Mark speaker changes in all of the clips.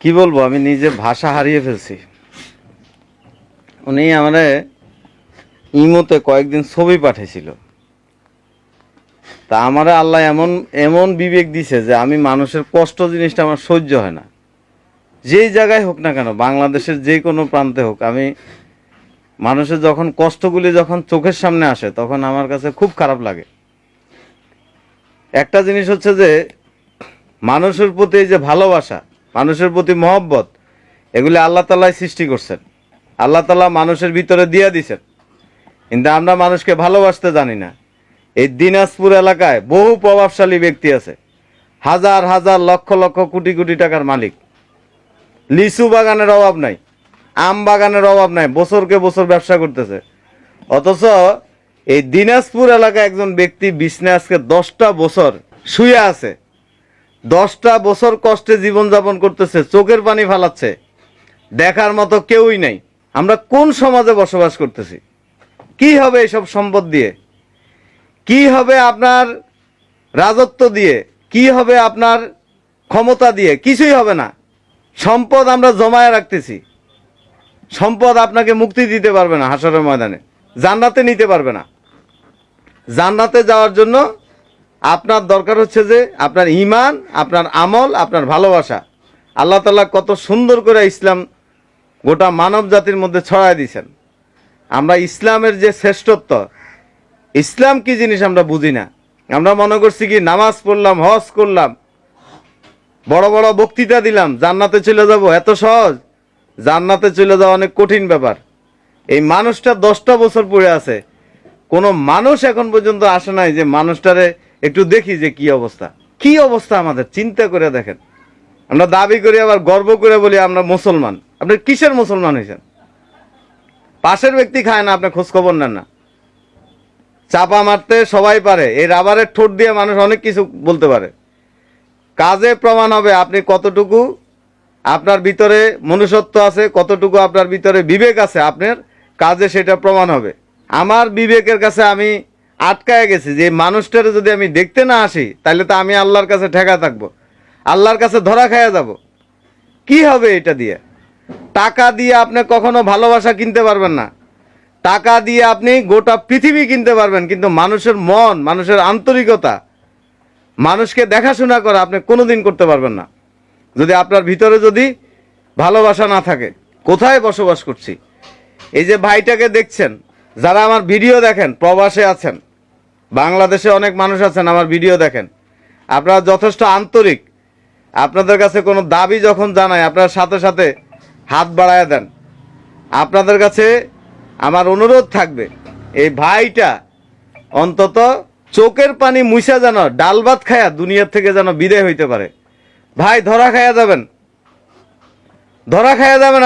Speaker 1: কি বলবো, আমি নিজে ভাষা হারিয়ে ফেলছি। উনি আমারে ইমোতে কয়েকদিন ছবি পাঠিয়েছিল। তা আমারে আল্লাহ এমন এমন বিবেক দিছে যে আমি মানুষের কষ্ট জিনিসটা আমার সহ্য হয় না। যেই জায়গায় হোক না কেন, বাংলাদেশের যে কোনো প্রান্তে হোক, আমি মানুষের যখন কষ্টগুলি যখন চোখের সামনে আসে তখন আমার কাছে খুব খারাপ লাগে। একটা জিনিস হচ্ছে যে মানুষের প্রতি এই যে ভালোবাসা, মানুষের প্রতি মহব্বত, এগুলি আল্লাহ তাআলাই সৃষ্টি করছেন, আল্লাহ তাআলা মানুষের ভিতরে দিয়ে দিছেন, কিন্তু আমরা মানুষকে ভালোবাসতে জানি না। এই দিনাজপুর এলাকায় বহু প্রভাবশালী ব্যক্তি আছে, হাজার হাজার লক্ষ লক্ষ কোটি কোটি টাকার মালিক। লিচু বাগানের অভাব নাই, আম বাগানের অভাব নাই, বছরকে বছর ব্যবসা করতেছে। অথচ এই দিনাজপুর এলাকায় একজন ব্যক্তি বিছনায় আজকে 10টা বছর শুয়ে আছে, 10টা বছর কষ্টে জীবনযাপন করতেছে, চোখের পানি ফালাচ্ছে, দেখার মতো কেউই নাই। আমরা কোন সমাজে বসবাস করতেছি? কি হবে এইসব সম্পদ দিয়ে? কি হবে আপনার রাজত্ব দিয়ে? কি হবে আপনার ক্ষমতা দিয়ে? কিছুই হবে না। সম্পদ আমরা জমায়ে রাখতেছি, সম্পদ আপনাকে মুক্তি দিতে পারবে না হাসরের ময়দানে, জান্নাতে নিতে পারবে না। জান্নাতে যাওয়ার জন্য আপনার দরকার হচ্ছে যে আপনার ঈমান, আপনার আমল, আপনার ভালোবাসা। আল্লাহ তাআলা কত সুন্দর করে ইসলাম গোটা মানব জাতির মধ্যে ছড়ায় দিয়েছেন। আমরা ইসলামের যে শ্রেষ্ঠত্ব, ইসলাম কি জিনিস আমরা বুঝি না। আমরা মনে করছি কি নামাজ পড়লাম, হজ করলাম, বড় বড় বক্তৃতা দিলাম, জান্নাতে চলে যাব, এত সহজ। জান্নাতে চলে যাওয়া অনেক কঠিন ব্যাপার। এই মানুষটা 10টা বছর পড়ে আছে, কোনো মানুষ এখন পর্যন্ত আসে নাই যে মানুষটারে একটু দেখি যে কি অবস্থা। কি অবস্থা আমাদের চিন্তা করে দেখেন। আমরা দাবি করি, আবার গর্ব করে বলি আমরা মুসলমান। আপনি কিসের মুসলমান হয়েছেন? পাশের ব্যক্তি খায় না, আপনি খোঁজ খবর নেন না। চাপা মারতে সবাই পারে, এই রাবারের ঠোঁট দিয়ে মানুষ অনেক কিছু বলতে পারে। কাজে প্রমাণ হবে আপনি কতটুকু আপনার ভিতরে মনুষ্যত্ব আছে, কতটুকু আপনার ভিতরে বিবেক আছে, আপনার কাজে সেটা প্রমাণ হবে। আমার বিবেকের কাছে আমি আটকায় গেছি যে মানুষটারে যদি আমি দেখতে না আসি তাহলে তো আমি আল্লাহর কাছে ঠেকা থাকবো, আল্লাহর কাছে ধরা খাইয়া যাব। কি হবে এটা দিয়ে? টাকা দিয়ে আপনি কখনো ভালোবাসা কিনতে পারবেন না। টাকা দিয়ে আপনি গোটা পৃথিবী কিনতে পারবেন, কিন্তু মানুষের মন, মানুষের আন্তরিকতা, মানুষকে দেখাশোনা করা আপনি কোনোদিন করতে পারবেন না যদি আপনার ভিতরে যদি ভালোবাসা না থাকে। কোথায় বসবাস করছি? এই যে ভাইটাকে দেখছেন, যারা আমার ভিডিও দেখেন, প্রবাসে আছেন, বাংলাদেশে অনেক মানুষ আছেন আমার ভিডিও দেখেন, আপনারা যথেষ্ট আন্তরিক। আপনাদের কাছে কোনো দাবি যখন জানায় আপনারা সাথে সাথে হাত বাড়ায় দেন। আপনাদের কাছে আমার অনুরোধ থাকবে, এই ভাইটা অন্তত চোখের পানি মুইসা যেন ডাল ভাত খায়া দুনিয়ার থেকে যেন বিদায় হইতে পারে। ভাই ধরা খায়া যাবেন, ধরা খায়া যাবেন।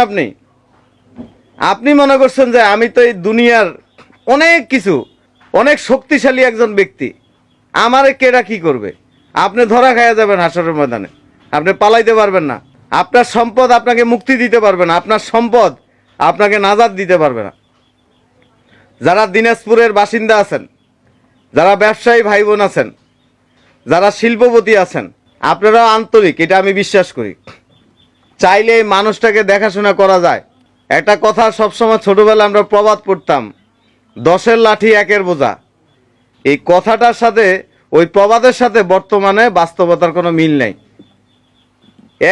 Speaker 1: আপনি মনে করছেন যে আমি তো এই দুনিয়ার অনেক কিছু, অনেক শক্তিশালী একজন ব্যক্তি, আমারে কেডা কি করবে? আপনি ধরা খায়া যাবেন হাসরের ময়দানে, আপনি পালাইতে পারবেন না। আপনার সম্পদ আপনাকে মুক্তি দিতে পারবে না, আপনার সম্পদ আপনাকে নাজাত দিতে পারবে না। যারা দিনাজপুরের বাসিন্দা আছেন, যারা ব্যবসায়ী ভাই বোন আছেন, যারা শিল্পপতি আছেন, আপনারাও আন্তরিক, এটা আমি বিশ্বাস করি। চাইলে এই মানুষটাকে দেখাশোনা করা যায়। একটা কথা সবসময় ছোটবেলায় আমরা প্রবাদ পড়তাম, 10-এর লাঠি 1-এর বোঝা। এই কথাটার সাথে, ওই প্রবাদের সাথে বর্তমানে বাস্তবতার কোনো মিল নেই।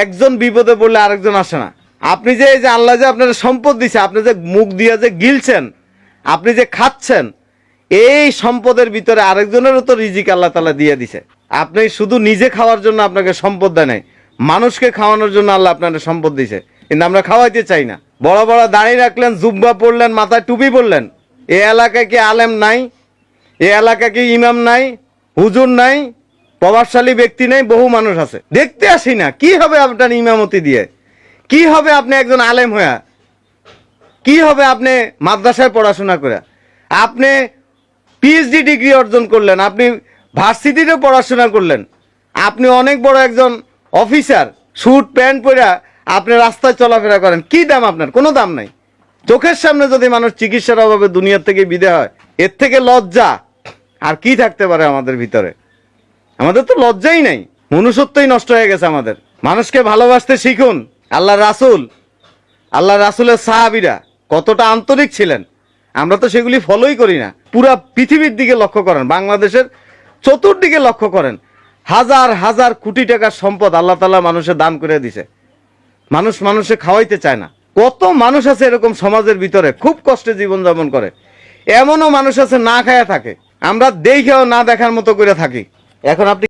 Speaker 1: একজন বিপদে পড়লে আরেকজন আসে না। আপনি যে এই যে আল্লাহ যে আপনার সম্পদ দিছে, আপনি যে মুখ দিয়ে যে গিলছেন, আপনি যে খাচ্ছেন, এই সম্পদের ভিতরে আরেকজনেরও তো রিজিক আল্লাহ তাআলা দিয়ে দিছে। আপনি শুধু নিজে খাওয়ার জন্য আপনাকে সম্পদ দেয় নাই, মানুষকে খাওয়ানোর জন্য আল্লাহ আপনাকে সম্পদ দিছে, কিন্তু আমরা খাওয়াইতে চাই না। বড় বড় দাড়ি রাখলেন, জুব্বা পরলেন, মাথায় টুপি পরলেন। এই এলাকায় কি আলেম নাই? এই এলাকায় কি ইমাম নাই, হুজুর নাই, প্রভাবশালী ব্যক্তি নেই? বহু মানুষ আছে, দেখতে আসি না। কি হবে আপনার ইমামতি দিয়ে? কি হবে আপনি একজন আলেম হয়ে? কি হবে আপনি মাদ্রাসায় পড়াশোনা করে? আপনি পিএইচডি ডিগ্রি অর্জন করলেন, আপনি ভার্সিটিতে পড়াশোনা করলেন, আপনি অনেক বড় একজন অফিসার, স্যুট প্যান্ট পরে আপনি রাস্তায় চলাফেরা করেন। কি দাম আপনার? কোনো দাম নাই। চোখের সামনে যদি মানুষ চিকিৎসার অভাবে দুনিয়ার থেকে বিদায় হয়, এর থেকে লজ্জা আর কি থাকতে পারে আমাদের ভিতরে? আমাদের তো লজ্জাই নাই, মনুষ্যত্বই নষ্ট হয়ে গেছে আমাদের। মানুষকে ভালোবাসতে শিখুন, আল্লাহ রাসূলের সাহাবীরা কতটা আন্তরিক ছিলেন আমরা তো সেগুলি ফলোই করি না। পুরা পৃথিবীর দিকে লক্ষ্য করেন, বাংলাদেশের চতুর্দিকে লক্ষ্য করেন, হাজার হাজার কোটি টাকার সম্পদ আল্লাহ তাআলা মানুষের দান করে দিছে। মানুষে খাওয়াইতে চায় না। কত মানুষ আছে এরকম সমাজের ভিতরে খুব কষ্টে জীবনযাপন করে, এমনও মানুষ আছে না খায়া থাকে, আমরা দেখেও না দেখার মতো করে থাকি। এখন আপনি